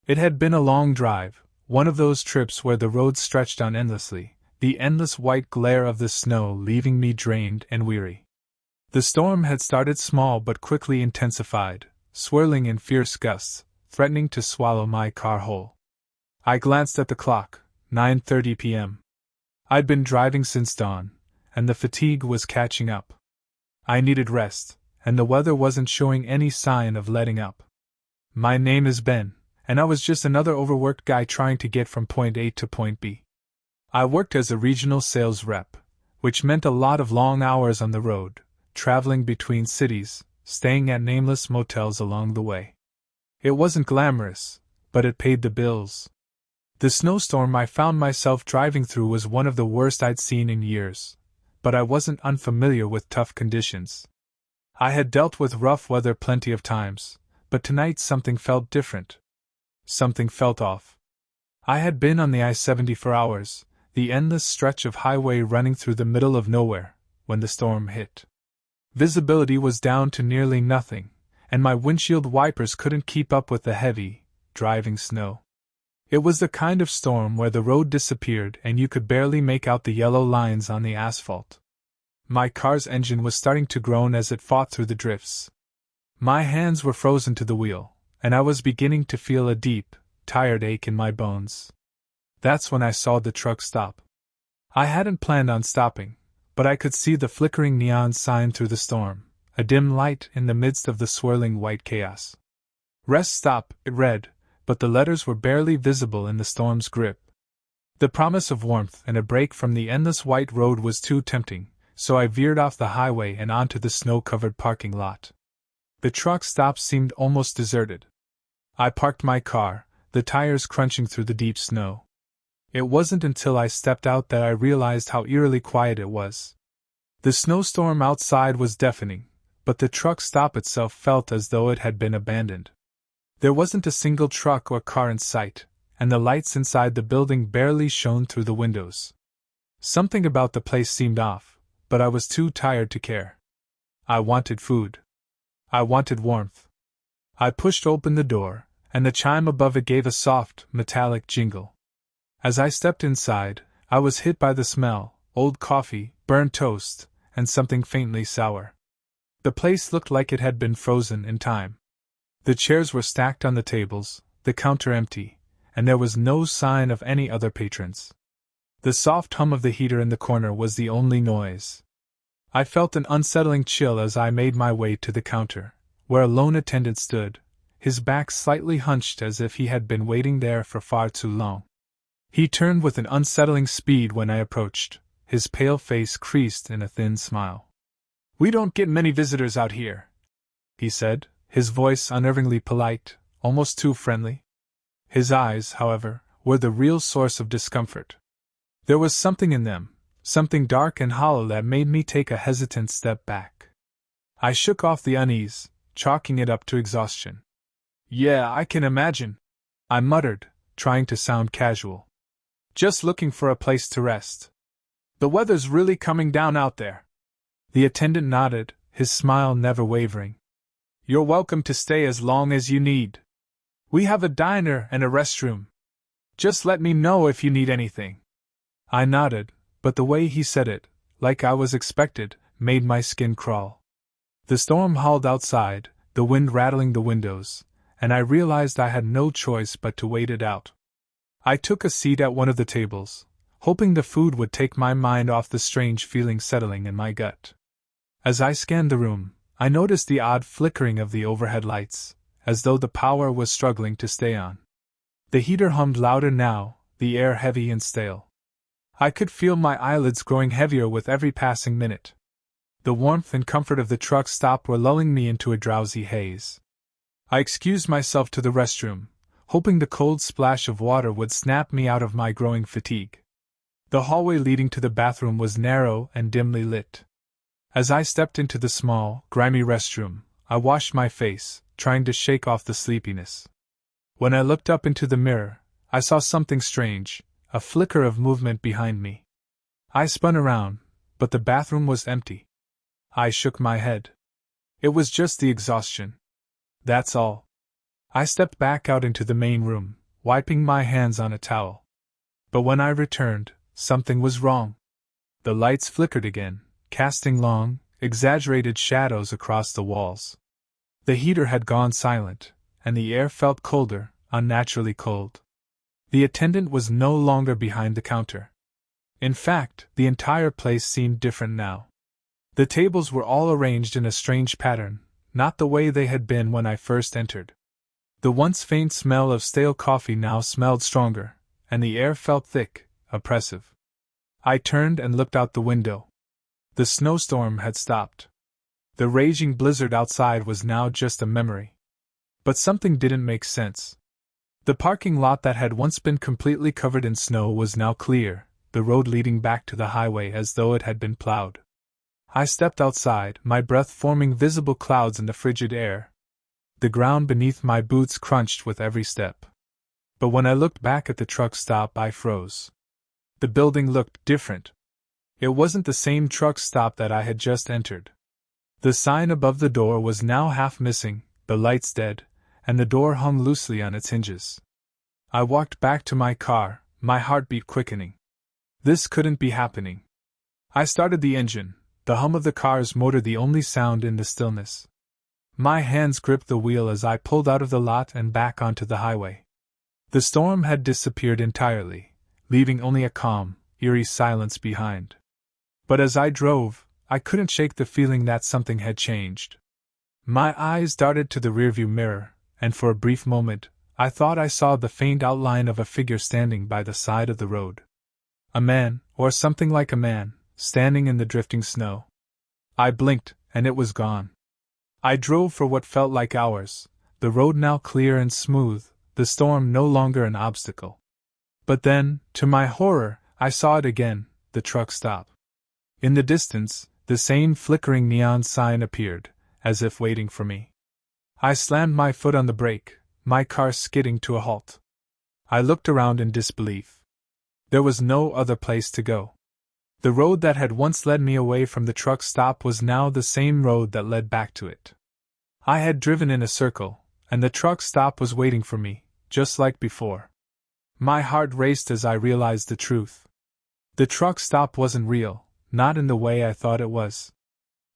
It had been a long drive, one of those trips where the road stretched on endlessly, the endless white glare of the snow leaving me drained and weary. The storm had started small but quickly intensified, swirling in fierce gusts, threatening to swallow my car whole. I glanced at the clock, 9:30 p.m. I'd been driving since dawn, and the fatigue was catching up. I needed rest, and the weather wasn't showing any sign of letting up. My name is Ben, and I was just another overworked guy trying to get from point A to point B. I worked as a regional sales rep, which meant a lot of long hours on the road, traveling between cities, staying at nameless motels along the way. It wasn't glamorous, but it paid the bills. The snowstorm I found myself driving through was one of the worst I'd seen in years, but I wasn't unfamiliar with tough conditions. I had dealt with rough weather plenty of times, but tonight something felt different. Something felt off. I had been on the I-70 for hours, the endless stretch of highway running through the middle of nowhere, when the storm hit. Visibility was down to nearly nothing, and my windshield wipers couldn't keep up with the heavy, driving snow. It was the kind of storm where the road disappeared and you could barely make out the yellow lines on the asphalt. My car's engine was starting to groan as it fought through the drifts. My hands were frozen to the wheel, and I was beginning to feel a deep, tired ache in my bones. That's when I saw the truck stop. I hadn't planned on stopping, but I could see the flickering neon sign through the storm, a dim light in the midst of the swirling white chaos. Rest stop, it read, but the letters were barely visible in the storm's grip. The promise of warmth and a break from the endless white road was too tempting, so I veered off the highway and onto the snow-covered parking lot. The truck stop seemed almost deserted. I parked my car, the tires crunching through the deep snow. It wasn't until I stepped out that I realized how eerily quiet it was. The snowstorm outside was deafening, but the truck stop itself felt as though it had been abandoned. There wasn't a single truck or car in sight, and the lights inside the building barely shone through the windows. Something about the place seemed off, but I was too tired to care. I wanted food. I wanted warmth. I pushed open the door, and the chime above it gave a soft, metallic jingle. As I stepped inside, I was hit by the smell: old coffee, burned toast, and something faintly sour. The place looked like it had been frozen in time. The chairs were stacked on the tables, the counter empty, and there was no sign of any other patrons. The soft hum of the heater in the corner was the only noise. I felt an unsettling chill as I made my way to the counter, where a lone attendant stood, his back slightly hunched as if he had been waiting there for far too long. He turned with an unsettling speed when I approached, his pale face creased in a thin smile. "We don't get many visitors out here," he said, his voice unnervingly polite, almost too friendly. His eyes, however, were the real source of discomfort. There was something in them, something dark and hollow that made me take a hesitant step back. I shook off the unease, chalking it up to exhaustion. "Yeah, I can imagine," I muttered, trying to sound casual. "Just looking for a place to rest. The weather's really coming down out there." The attendant nodded, his smile never wavering. "You're welcome to stay as long as you need. We have a diner and a restroom. Just let me know if you need anything." I nodded, but the way he said it, like I was expected, made my skin crawl. The storm howled outside, the wind rattling the windows, and I realized I had no choice but to wait it out. I took a seat at one of the tables, hoping the food would take my mind off the strange feeling settling in my gut. As I scanned the room, I noticed the odd flickering of the overhead lights, as though the power was struggling to stay on. The heater hummed louder now, the air heavy and stale. I could feel my eyelids growing heavier with every passing minute. The warmth and comfort of the truck stop were lulling me into a drowsy haze. I excused myself to the restroom, hoping the cold splash of water would snap me out of my growing fatigue. The hallway leading to the bathroom was narrow and dimly lit. As I stepped into the small, grimy restroom, I washed my face, trying to shake off the sleepiness. When I looked up into the mirror, I saw something strange, a flicker of movement behind me. I spun around, but the bathroom was empty. I shook my head. It was just the exhaustion. That's all. I stepped back out into the main room, wiping my hands on a towel. But when I returned, something was wrong. The lights flickered again, casting long, exaggerated shadows across the walls. The heater had gone silent, and the air felt colder, unnaturally cold. The attendant was no longer behind the counter. In fact, the entire place seemed different now. The tables were all arranged in a strange pattern, not the way they had been when I first entered. The once faint smell of stale coffee now smelled stronger, and the air felt thick, oppressive. I turned and looked out the window. The snowstorm had stopped. The raging blizzard outside was now just a memory. But something didn't make sense. The parking lot that had once been completely covered in snow was now clear, the road leading back to the highway as though it had been plowed. I stepped outside, my breath forming visible clouds in the frigid air. The ground beneath my boots crunched with every step. But when I looked back at the truck stop, I froze. The building looked different. It wasn't the same truck stop that I had just entered. The sign above the door was now half missing, the lights dead, and the door hung loosely on its hinges. I walked back to my car, my heartbeat quickening. This couldn't be happening. I started the engine, the hum of the car's motor the only sound in the stillness. My hands gripped the wheel as I pulled out of the lot and back onto the highway. The storm had disappeared entirely, leaving only a calm, eerie silence behind. But as I drove, I couldn't shake the feeling that something had changed. My eyes darted to the rearview mirror, and for a brief moment, I thought I saw the faint outline of a figure standing by the side of the road. A man, or something like a man, standing in the drifting snow. I blinked, and it was gone. I drove for what felt like hours, the road now clear and smooth, the storm no longer an obstacle. But then, to my horror, I saw it again, the truck stop. In the distance, the same flickering neon sign appeared, as if waiting for me. I slammed my foot on the brake, my car skidding to a halt. I looked around in disbelief. There was no other place to go. The road that had once led me away from the truck stop was now the same road that led back to it. I had driven in a circle, and the truck stop was waiting for me, just like before. My heart raced as I realized the truth. The truck stop wasn't real, not in the way I thought it was.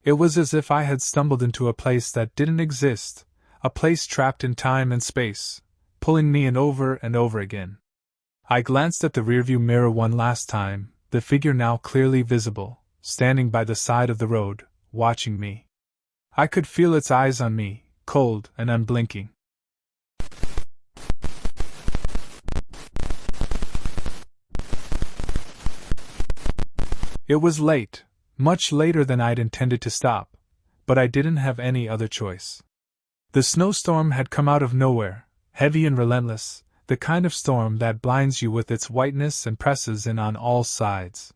It was as if I had stumbled into a place that didn't exist, a place trapped in time and space, pulling me in over and over again. I glanced at the rearview mirror one last time, the figure now clearly visible, standing by the side of the road, watching me. I could feel its eyes on me, cold and unblinking. It was late, much later than I'd intended to stop, but I didn't have any other choice. The snowstorm had come out of nowhere, heavy and relentless, the kind of storm that blinds you with its whiteness and presses in on all sides.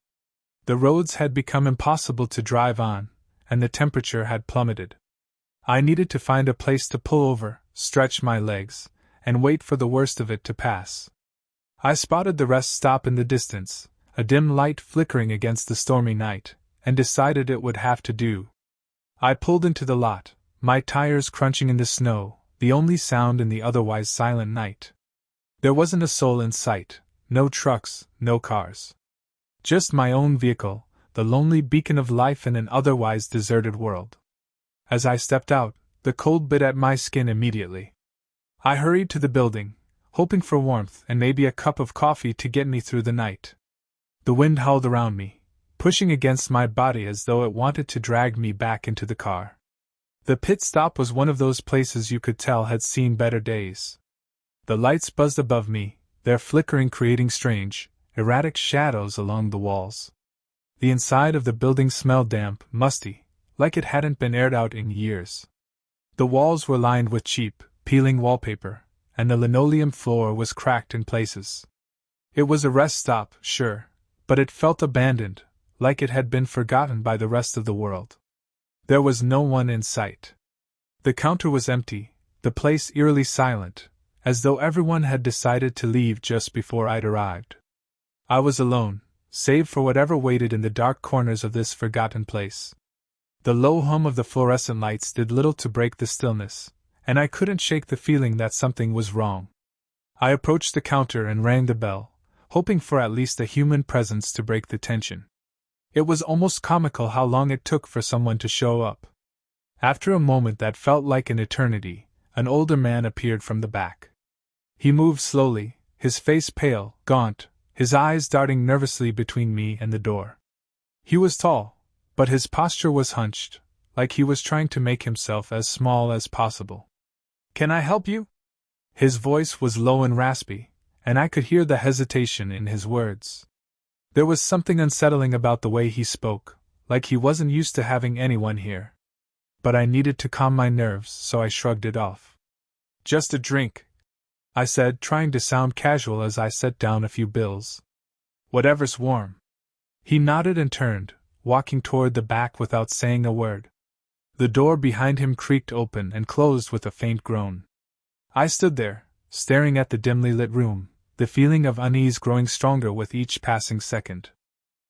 The roads had become impossible to drive on, and the temperature had plummeted. I needed to find a place to pull over, stretch my legs, and wait for the worst of it to pass. I spotted the rest stop in the distance, a dim light flickering against the stormy night, and decided it would have to do. I pulled into the lot, my tires crunching in the snow, the only sound in the otherwise silent night. There wasn't a soul in sight, no trucks, no cars. Just my own vehicle, the lonely beacon of life in an otherwise deserted world. As I stepped out, the cold bit at my skin immediately. I hurried to the building, hoping for warmth and maybe a cup of coffee to get me through the night. The wind howled around me, pushing against my body as though it wanted to drag me back into the car. The pit stop was one of those places you could tell had seen better days. The lights buzzed above me, their flickering creating strange, erratic shadows along the walls. The inside of the building smelled damp, musty, like it hadn't been aired out in years. The walls were lined with cheap, peeling wallpaper, and the linoleum floor was cracked in places. It was a rest stop, sure, but it felt abandoned, like it had been forgotten by the rest of the world. There was no one in sight. The counter was empty, the place eerily silent, as though everyone had decided to leave just before I'd arrived. I was alone, save for whatever waited in the dark corners of this forgotten place. The low hum of the fluorescent lights did little to break the stillness, and I couldn't shake the feeling that something was wrong. I approached the counter and rang the bell, hoping for at least a human presence to break the tension. It was almost comical how long it took for someone to show up. After a moment that felt like an eternity, an older man appeared from the back. He moved slowly, his face pale, gaunt, his eyes darting nervously between me and the door. He was tall, but his posture was hunched, like he was trying to make himself as small as possible. "Can I help you?" His voice was low and raspy, and I could hear the hesitation in his words. There was something unsettling about the way he spoke, like he wasn't used to having anyone here. But I needed to calm my nerves, so I shrugged it off. "Just a drink," I said, trying to sound casual as I set down a few bills. "Whatever's warm." He nodded and turned, walking toward the back without saying a word. The door behind him creaked open and closed with a faint groan. I stood there, staring at the dimly lit room, the feeling of unease growing stronger with each passing second.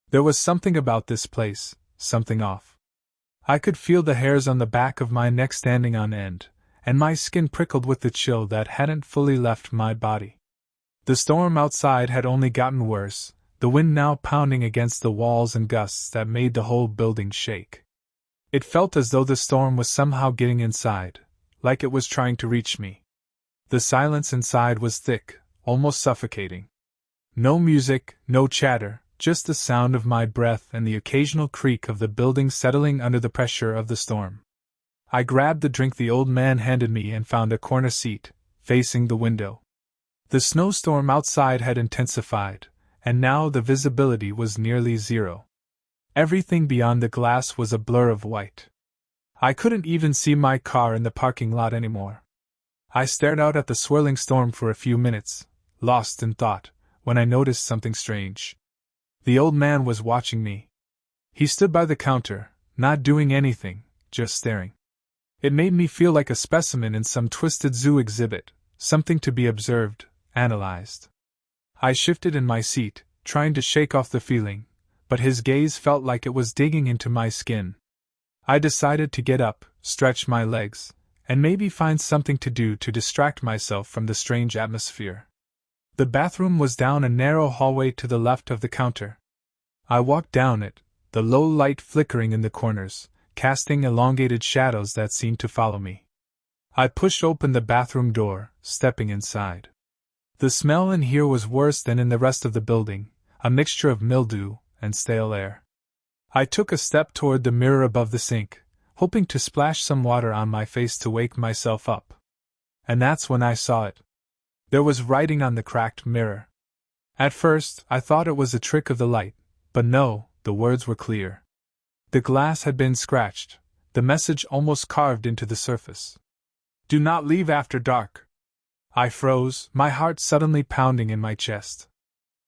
There was something about this place, something off. I could feel the hairs on the back of my neck standing on end, and my skin prickled with the chill that hadn't fully left my body. The storm outside had only gotten worse, the wind now pounding against the walls in gusts that made the whole building shake. It felt as though the storm was somehow getting inside, like it was trying to reach me. The silence inside was thick, almost suffocating. No music, no chatter, just the sound of my breath and the occasional creak of the building settling under the pressure of the storm. I grabbed the drink the old man handed me and found a corner seat, facing the window. The snowstorm outside had intensified, and now the visibility was nearly zero. Everything beyond the glass was a blur of white. I couldn't even see my car in the parking lot anymore. I stared out at the swirling storm for a few minutes, lost in thought, when I noticed something strange. The old man was watching me. He stood by the counter, not doing anything, just staring. It made me feel like a specimen in some twisted zoo exhibit, something to be observed, analyzed. I shifted in my seat, trying to shake off the feeling, but his gaze felt like it was digging into my skin. I decided to get up, stretch my legs, and maybe find something to do to distract myself from the strange atmosphere. The bathroom was down a narrow hallway to the left of the counter. I walked down it, the low light flickering in the corners, casting elongated shadows that seemed to follow me. I pushed open the bathroom door, stepping inside. The smell in here was worse than in the rest of the building, a mixture of mildew and stale air. I took a step toward the mirror above the sink, hoping to splash some water on my face to wake myself up. And that's when I saw it. There was writing on the cracked mirror. At first, I thought it was a trick of the light, but no, the words were clear. The glass had been scratched, the message almost carved into the surface. "Do not leave after dark." I froze, my heart suddenly pounding in my chest.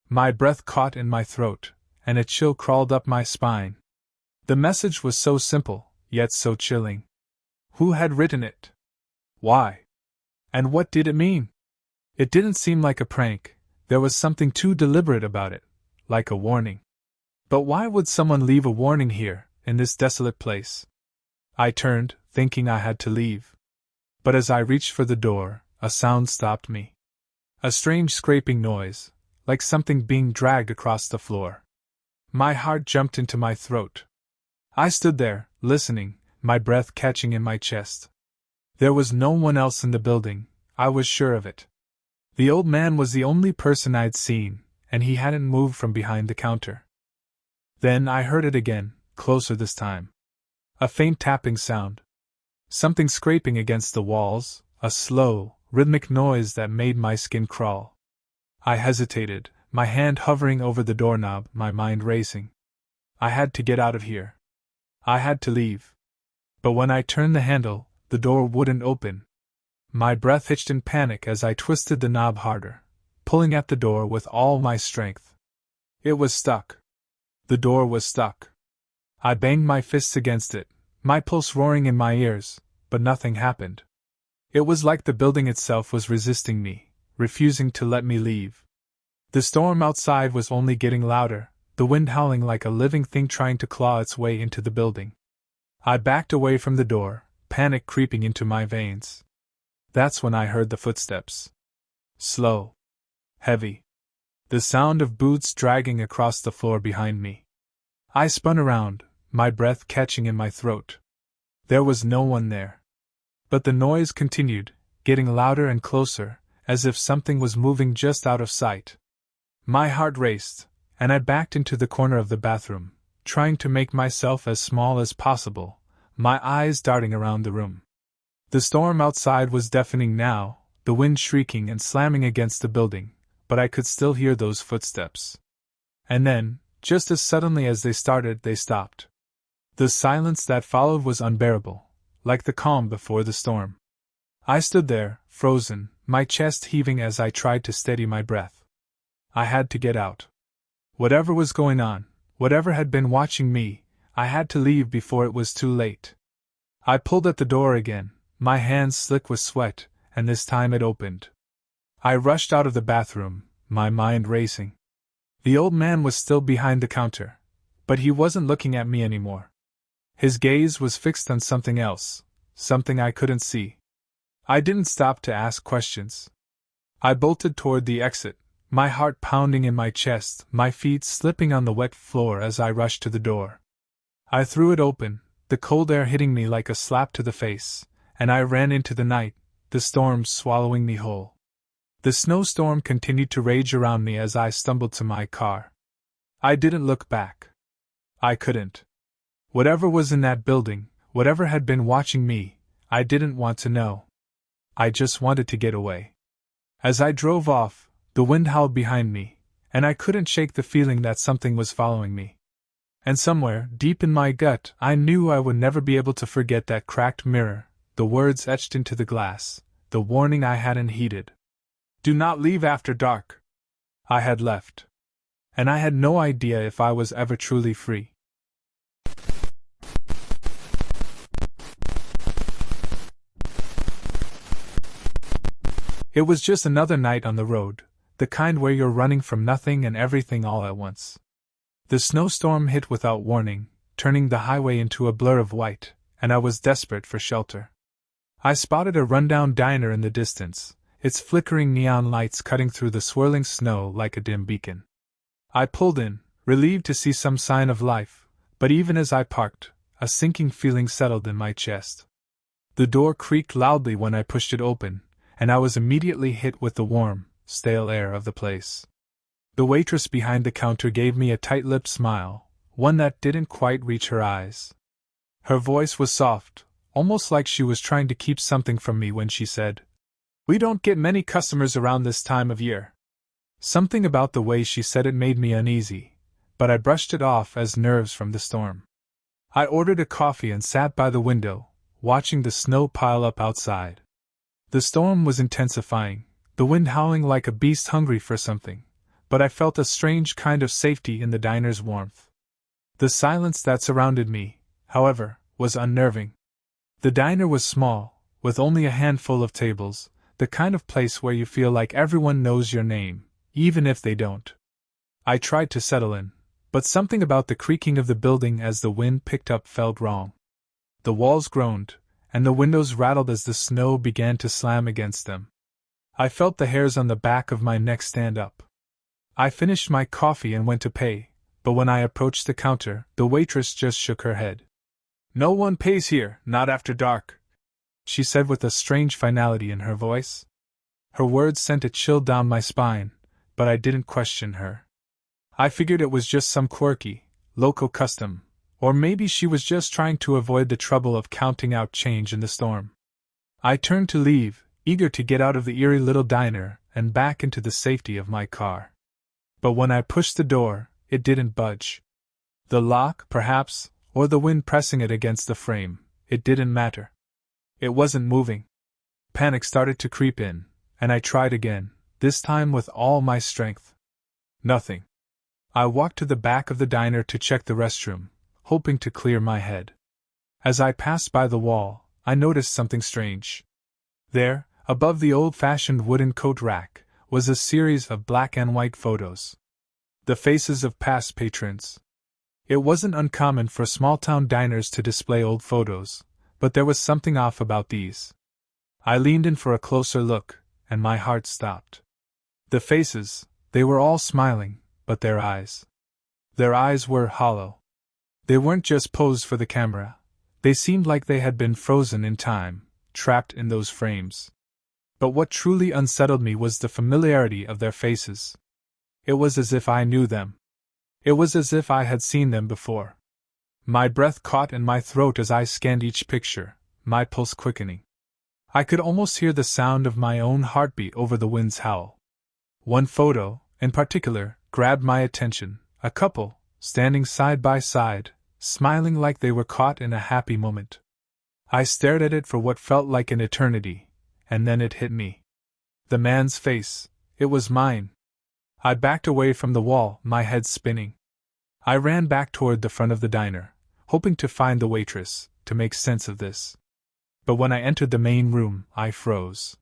My breath caught in my throat, and a chill crawled up my spine. The message was so simple, yet so chilling. Who had written it? Why? And what did it mean? It didn't seem like a prank, there was something too deliberate about it, like a warning. But why would someone leave a warning here, in this desolate place? I turned, thinking I had to leave. But as I reached for the door, a sound stopped me. A strange scraping noise, like something being dragged across the floor. My heart jumped into my throat. I stood there, listening, my breath catching in my chest. There was no one else in the building, I was sure of it. The old man was the only person I'd seen, and he hadn't moved from behind the counter. Then I heard it again, closer this time. A faint tapping sound. Something scraping against the walls, a slow, rhythmic noise that made my skin crawl. I hesitated, my hand hovering over the doorknob, my mind racing. I had to get out of here. I had to leave. But when I turned the handle, the door wouldn't open. My breath hitched in panic as I twisted the knob harder, pulling at the door with all my strength. It was stuck. The door was stuck. I banged my fists against it, my pulse roaring in my ears, but nothing happened. It was like the building itself was resisting me, refusing to let me leave. The storm outside was only getting louder, the wind howling like a living thing trying to claw its way into the building. I backed away from the door, panic creeping into my veins. That's when I heard the footsteps. Slow. Heavy. The sound of boots dragging across the floor behind me. I spun around, my breath catching in my throat. There was no one there. But the noise continued, getting louder and closer, as if something was moving just out of sight. My heart raced, and I backed into the corner of the bathroom, trying to make myself as small as possible, my eyes darting around the room. The storm outside was deafening now, the wind shrieking and slamming against the building, but I could still hear those footsteps. And then, just as suddenly as they started, they stopped. The silence that followed was unbearable, like the calm before the storm. I stood there, frozen, my chest heaving as I tried to steady my breath. I had to get out. Whatever was going on, whatever had been watching me, I had to leave before it was too late. I pulled at the door again, my hands slick with sweat, and this time it opened. I rushed out of the bathroom, my mind racing. The old man was still behind the counter, but he wasn't looking at me anymore. His gaze was fixed on something else, something I couldn't see. I didn't stop to ask questions. I bolted toward the exit, my heart pounding in my chest, my feet slipping on the wet floor as I rushed to the door. I threw it open, the cold air hitting me like a slap to the face, and I ran into the night, the storm swallowing me whole. The snowstorm continued to rage around me as I stumbled to my car. I didn't look back. I couldn't. Whatever was in that building, whatever had been watching me, I didn't want to know. I just wanted to get away. As I drove off, the wind howled behind me, and I couldn't shake the feeling that something was following me. And somewhere, deep in my gut, I knew I would never be able to forget that cracked mirror, the words etched into the glass, the warning I hadn't heeded. Do not leave after dark. I had left. And I had no idea if I was ever truly free. It was just another night on the road, the kind where you're running from nothing and everything all at once. The snowstorm hit without warning, turning the highway into a blur of white, and I was desperate for shelter. I spotted a rundown diner in the distance, its flickering neon lights cutting through the swirling snow like a dim beacon. I pulled in, relieved to see some sign of life, but even as I parked, a sinking feeling settled in my chest. The door creaked loudly when I pushed it open, and I was immediately hit with the warm, stale air of the place. The waitress behind the counter gave me a tight-lipped smile, one that didn't quite reach her eyes. Her voice was soft, almost like she was trying to keep something from me when she said, "We don't get many customers around this time of year." Something about the way she said it made me uneasy, but I brushed it off as nerves from the storm. I ordered a coffee and sat by the window, watching the snow pile up outside. The storm was intensifying, the wind howling like a beast hungry for something, but I felt a strange kind of safety in the diner's warmth. The silence that surrounded me, however, was unnerving. The diner was small, with only a handful of tables, the kind of place where you feel like everyone knows your name, even if they don't. I tried to settle in, but something about the creaking of the building as the wind picked up felt wrong. The walls groaned, and the windows rattled as the snow began to slam against them. I felt the hairs on the back of my neck stand up. I finished my coffee and went to pay, but when I approached the counter, the waitress just shook her head. "No one pays here, not after dark," she said with a strange finality in her voice. Her words sent a chill down my spine, but I didn't question her. I figured it was just some quirky, local custom, or maybe she was just trying to avoid the trouble of counting out change in the storm. I turned to leave, eager to get out of the eerie little diner and back into the safety of my car. But when I pushed the door, it didn't budge. The lock, perhaps, or the wind pressing it against the frame, it didn't matter. It wasn't moving. Panic started to creep in, and I tried again, this time with all my strength. Nothing. I walked to the back of the diner to check the restroom, hoping to clear my head. As I passed by the wall, I noticed something strange. There, above the old-fashioned wooden coat rack, was a series of black and white photos. The faces of past patrons. It wasn't uncommon for small-town diners to display old photos, but there was something off about these. I leaned in for a closer look, and my heart stopped. The faces, they were all smiling, but their eyes. Their eyes were hollow. They weren't just posed for the camera. They seemed like they had been frozen in time, trapped in those frames. But what truly unsettled me was the familiarity of their faces. It was as if I knew them. It was as if I had seen them before. My breath caught in my throat as I scanned each picture, my pulse quickening. I could almost hear the sound of my own heartbeat over the wind's howl. One photo, in particular, grabbed my attention, a couple, standing side by side, smiling like they were caught in a happy moment. I stared at it for what felt like an eternity, and then it hit me. The man's face, it was mine. I backed away from the wall, my head spinning. I ran back toward the front of the diner, hoping to find the waitress, to make sense of this. But when I entered the main room, I froze.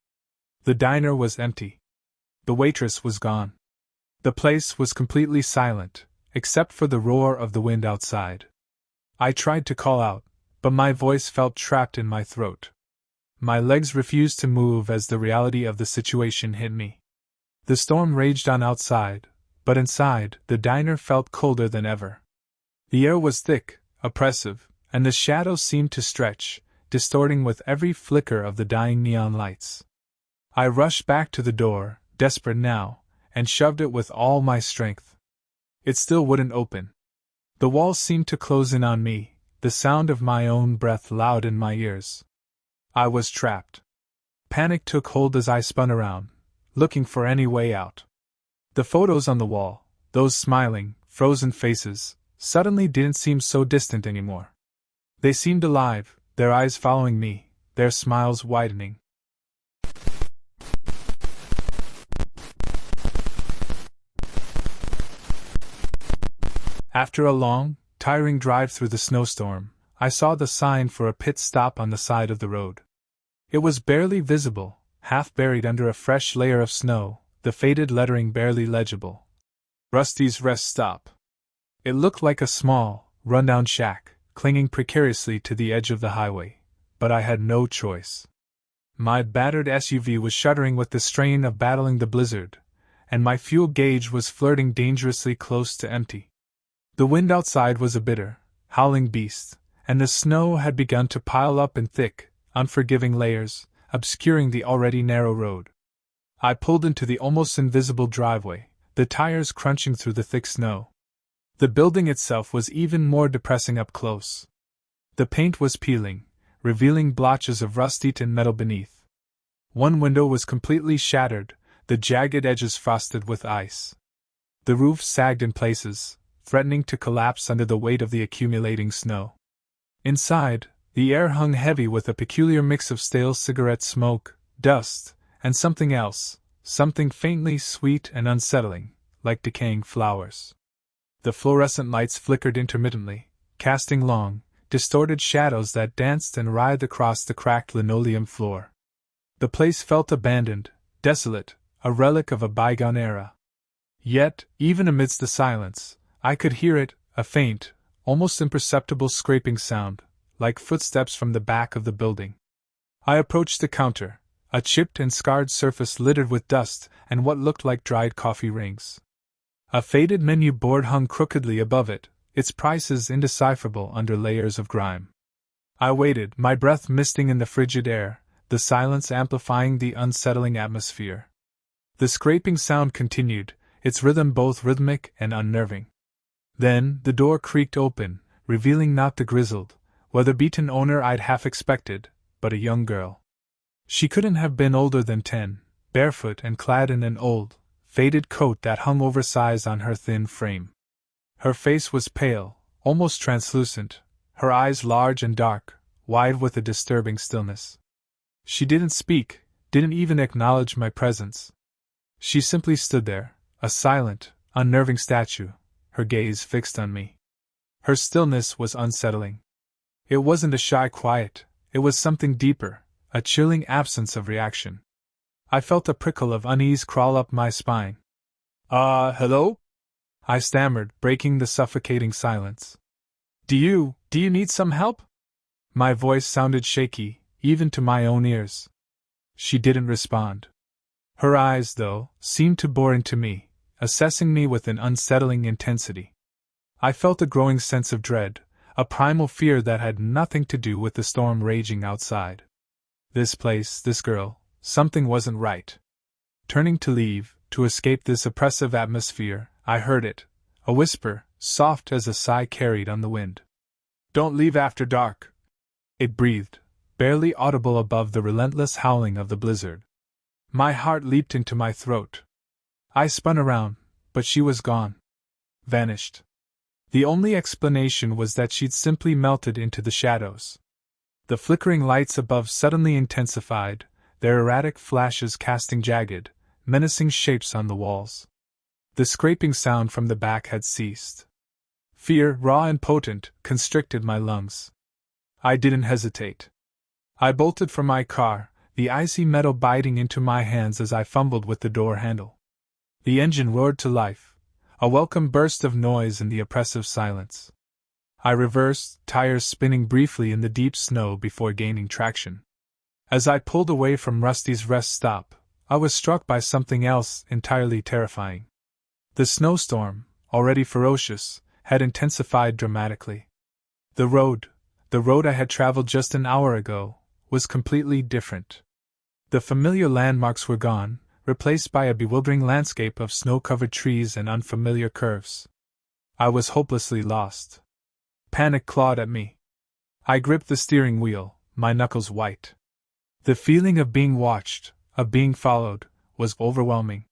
The diner was empty. The waitress was gone. The place was completely silent, except for the roar of the wind outside. I tried to call out, but my voice felt trapped in my throat. My legs refused to move as the reality of the situation hit me. The storm raged on outside, but inside, the diner felt colder than ever. The air was thick, oppressive, and the shadows seemed to stretch, distorting with every flicker of the dying neon lights. I rushed back to the door, desperate now, and shoved it with all my strength. It still wouldn't open. The walls seemed to close in on me, the sound of my own breath loud in my ears. I was trapped. Panic took hold as I spun around, looking for any way out. The photos on the wall, those smiling, frozen faces, suddenly didn't seem so distant anymore. They seemed alive, their eyes following me, their smiles widening. After a long, tiring drive through the snowstorm, I saw the sign for a pit stop on the side of the road. It was barely visible, half buried under a fresh layer of snow, the faded lettering barely legible. Rusty's Rest Stop. It looked like a small, rundown shack, clinging precariously to the edge of the highway, but I had no choice. My battered SUV was shuddering with the strain of battling the blizzard, and my fuel gauge was flirting dangerously close to empty. The wind outside was a bitter, howling beast, and the snow had begun to pile up in thick, unforgiving layers, obscuring the already narrow road. I pulled into the almost invisible driveway, the tires crunching through the thick snow. The building itself was even more depressing up close. The paint was peeling, revealing blotches of rust-eaten metal beneath. One window was completely shattered, the jagged edges frosted with ice. The roof sagged in places, threatening to collapse under the weight of the accumulating snow. Inside, the air hung heavy with a peculiar mix of stale cigarette smoke, dust, and something else, something faintly sweet and unsettling, like decaying flowers. The fluorescent lights flickered intermittently, casting long, distorted shadows that danced and writhed across the cracked linoleum floor. The place felt abandoned, desolate, a relic of a bygone era. Yet, even amidst the silence, I could hear it, a faint, almost imperceptible scraping sound, like footsteps from the back of the building. I approached the counter, a chipped and scarred surface littered with dust and what looked like dried coffee rings. A faded menu board hung crookedly above it, its prices indecipherable under layers of grime. I waited, my breath misting in the frigid air, the silence amplifying the unsettling atmosphere. The scraping sound continued, its rhythm both rhythmic and unnerving. Then, the door creaked open, revealing not the grizzled, weather-beaten owner I'd half expected, but a young girl. She couldn't have been older than 10, barefoot and clad in an old, faded coat that hung oversized on her thin frame. Her face was pale, almost translucent, her eyes large and dark, wide with a disturbing stillness. She didn't speak, didn't even acknowledge my presence. She simply stood there, a silent, unnerving statue, her gaze fixed on me. Her stillness was unsettling. It wasn't a shy quiet, it was something deeper, a chilling absence of reaction. I felt a prickle of unease crawl up my spine. Hello? I stammered, breaking the suffocating silence. Do you need some help? My voice sounded shaky, even to my own ears. She didn't respond. Her eyes, though, seemed to bore into me, assessing me with an unsettling intensity. I felt a growing sense of dread, a primal fear that had nothing to do with the storm raging outside. This place, this girl, something wasn't right. Turning to leave, to escape this oppressive atmosphere, I heard it, a whisper, soft as a sigh carried on the wind. "Don't leave after dark," it breathed, barely audible above the relentless howling of the blizzard. My heart leaped into my throat. I spun around, but she was gone. Vanished. The only explanation was that she'd simply melted into the shadows. The flickering lights above suddenly intensified, their erratic flashes casting jagged, menacing shapes on the walls. The scraping sound from the back had ceased. Fear, raw and potent, constricted my lungs. I didn't hesitate. I bolted from my car, the icy metal biting into my hands as I fumbled with the door handle. The engine roared to life, a welcome burst of noise in the oppressive silence. I reversed, tires spinning briefly in the deep snow before gaining traction. As I pulled away from Rusty's rest stop, I was struck by something else entirely terrifying. The snowstorm, already ferocious, had intensified dramatically. The road I had traveled just an hour ago, was completely different. The familiar landmarks were gone, replaced by a bewildering landscape of snow-covered trees and unfamiliar curves. I was hopelessly lost. Panic clawed at me. I gripped the steering wheel, my knuckles white. The feeling of being watched, of being followed, was overwhelming.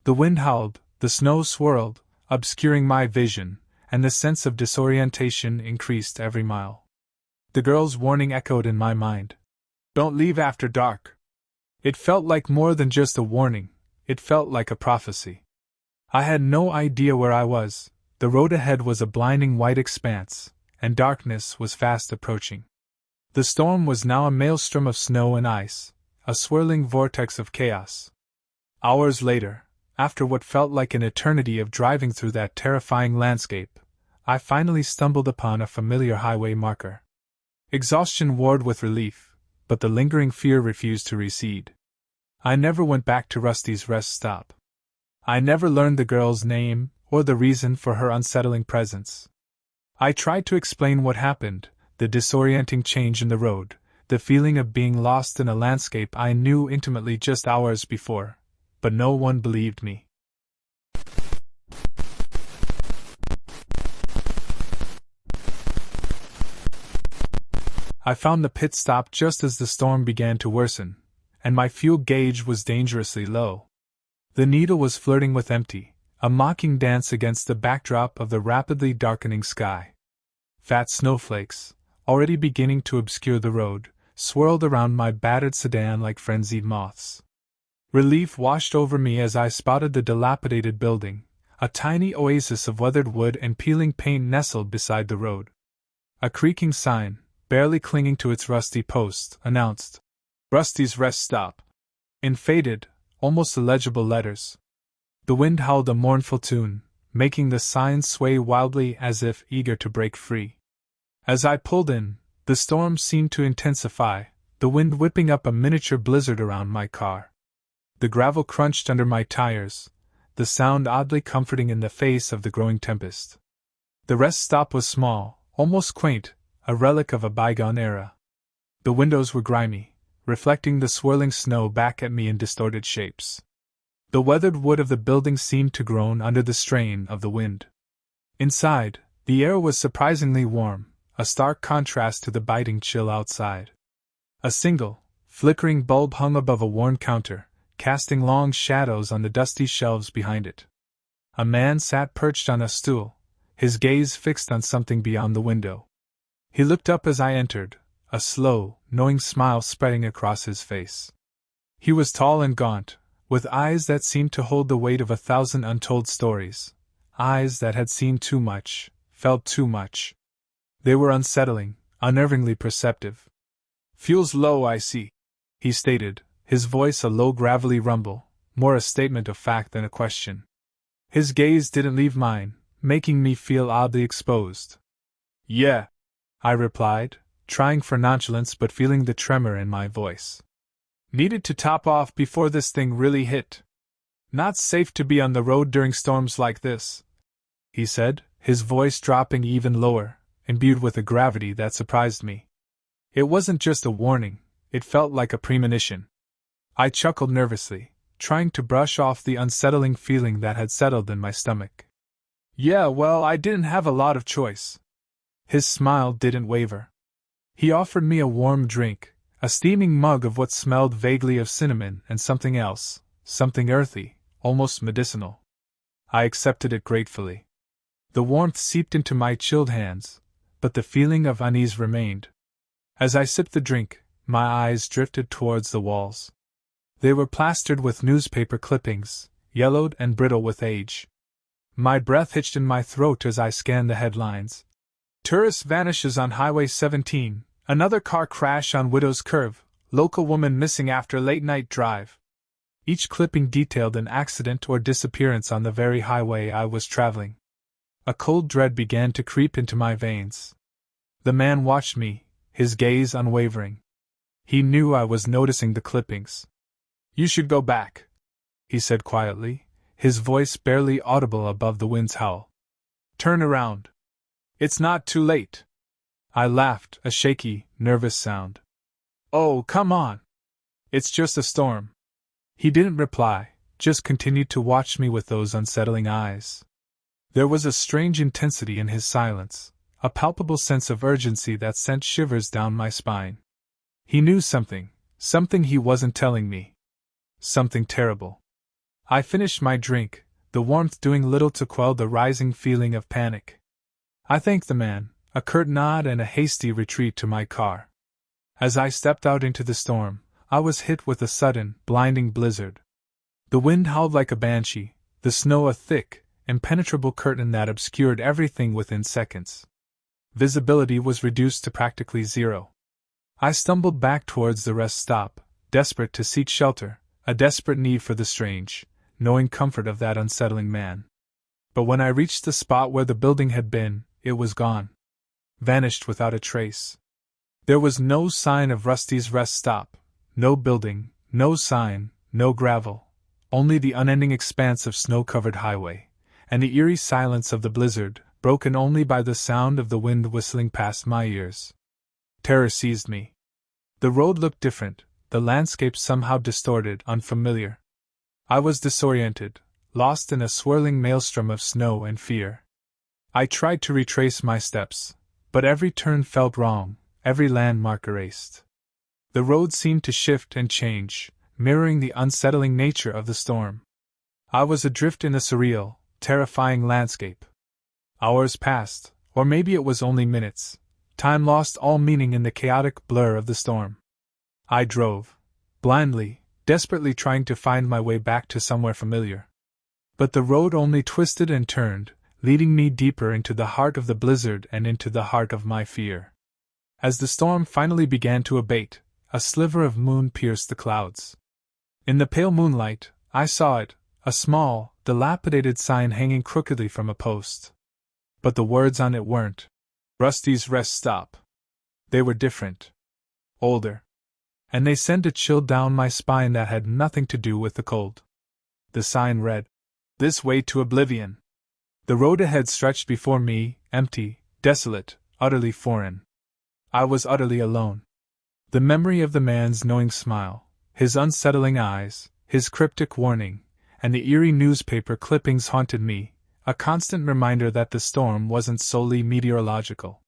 The wind howled, the snow swirled, obscuring my vision, and the sense of disorientation increased every mile. The girl's warning echoed in my mind. "Don't leave after dark." It felt like more than just a warning, it felt like a prophecy. I had no idea where I was, the road ahead was a blinding white expanse, and darkness was fast approaching. The storm was now a maelstrom of snow and ice, a swirling vortex of chaos. Hours later, after what felt like an eternity of driving through that terrifying landscape, I finally stumbled upon a familiar highway marker. Exhaustion warred with relief, but the lingering fear refused to recede. I never went back to Rusty's rest stop. I never learned the girl's name or the reason for her unsettling presence. I tried to explain what happened, the disorienting change in the road, the feeling of being lost in a landscape I knew intimately just hours before, but no one believed me. I found the pit stop just as the storm began to worsen, and my fuel gauge was dangerously low. The needle was flirting with empty, a mocking dance against the backdrop of the rapidly darkening sky. Fat snowflakes, already beginning to obscure the road, swirled around my battered sedan like frenzied moths. Relief washed over me as I spotted the dilapidated building, a tiny oasis of weathered wood and peeling paint nestled beside the road. A creaking sign, barely clinging to its rusty post, announced, "Rusty's Rest Stop," in faded, almost illegible letters. The wind howled a mournful tune, making the sign sway wildly as if eager to break free. As I pulled in, the storm seemed to intensify, the wind whipping up a miniature blizzard around my car. The gravel crunched under my tires, the sound oddly comforting in the face of the growing tempest. The rest stop was small, almost quaint, a relic of a bygone era. The windows were grimy, reflecting the swirling snow back at me in distorted shapes. The weathered wood of the building seemed to groan under the strain of the wind. Inside, the air was surprisingly warm, a stark contrast to the biting chill outside. A single, flickering bulb hung above a worn counter, casting long shadows on the dusty shelves behind it. A man sat perched on a stool, his gaze fixed on something beyond the window. He looked up as I entered, a slow, knowing smile spreading across his face. He was tall and gaunt, with eyes that seemed to hold the weight of 1,000 untold stories, eyes that had seen too much, felt too much. They were unsettling, unnervingly perceptive. "Fuel's low, I see," he stated, his voice a low gravelly rumble, more a statement of fact than a question. His gaze didn't leave mine, making me feel oddly exposed. "Yeah," I replied, trying for nonchalance but feeling the tremor in my voice. Needed to top off before this thing really hit. Not safe to be on the road during storms like this, he said, his voice dropping even lower, imbued with a gravity that surprised me. It wasn't just a warning, it felt like a premonition. I chuckled nervously, trying to brush off the unsettling feeling that had settled in my stomach. Yeah, well, I didn't have a lot of choice. His smile didn't waver. He offered me a warm drink, a steaming mug of what smelled vaguely of cinnamon and something else, something earthy, almost medicinal. I accepted it gratefully. The warmth seeped into my chilled hands, but the feeling of unease remained. As I sipped the drink, my eyes drifted towards the walls. They were plastered with newspaper clippings, yellowed and brittle with age. My breath hitched in my throat as I scanned the headlines. Tourist vanishes on Highway 17, another car crash on Widow's Curve, local woman missing after late-night drive. Each clipping detailed an accident or disappearance on the very highway I was traveling. A cold dread began to creep into my veins. The man watched me, his gaze unwavering. He knew I was noticing the clippings. You should go back, he said quietly, his voice barely audible above the wind's howl. Turn around. It's not too late. I laughed, a shaky, nervous sound. Oh, come on. It's just a storm. He didn't reply, just continued to watch me with those unsettling eyes. There was a strange intensity in his silence, a palpable sense of urgency that sent shivers down my spine. He knew something he wasn't telling me. Something terrible. I finished my drink, the warmth doing little to quell the rising feeling of panic. I thanked the man, a curt nod and a hasty retreat to my car. As I stepped out into the storm, I was hit with a sudden, blinding blizzard. The wind howled like a banshee, the snow a thick, impenetrable curtain that obscured everything within seconds. Visibility was reduced to practically zero. I stumbled back towards the rest stop, desperate to seek shelter, a desperate need for the strange, knowing comfort of that unsettling man. But when I reached the spot where the building had been, it was gone. Vanished without a trace. There was no sign of Rusty's rest stop, no building, no sign, no gravel, only the unending expanse of snow-covered highway, and the eerie silence of the blizzard, broken only by the sound of the wind whistling past my ears. Terror seized me. The road looked different, the landscape somehow distorted, unfamiliar. I was disoriented, lost in a swirling maelstrom of snow and fear. I tried to retrace my steps, but every turn felt wrong, every landmark erased. The road seemed to shift and change, mirroring the unsettling nature of the storm. I was adrift in a surreal, terrifying landscape. Hours passed, or maybe it was only minutes. Time lost all meaning in the chaotic blur of the storm. I drove, blindly, desperately trying to find my way back to somewhere familiar. But the road only twisted and turned, leading me deeper into the heart of the blizzard and into the heart of my fear. As the storm finally began to abate, a sliver of moon pierced the clouds. In the pale moonlight, I saw it, a small, dilapidated sign hanging crookedly from a post. But the words on it weren't Rusty's Rest Stop. They were different. Older. And they sent a chill down my spine that had nothing to do with the cold. The sign read, This way to oblivion. The road ahead stretched before me, empty, desolate, utterly foreign. I was utterly alone. The memory of the man's knowing smile, his unsettling eyes, his cryptic warning, and the eerie newspaper clippings haunted me, a constant reminder that the storm wasn't solely meteorological.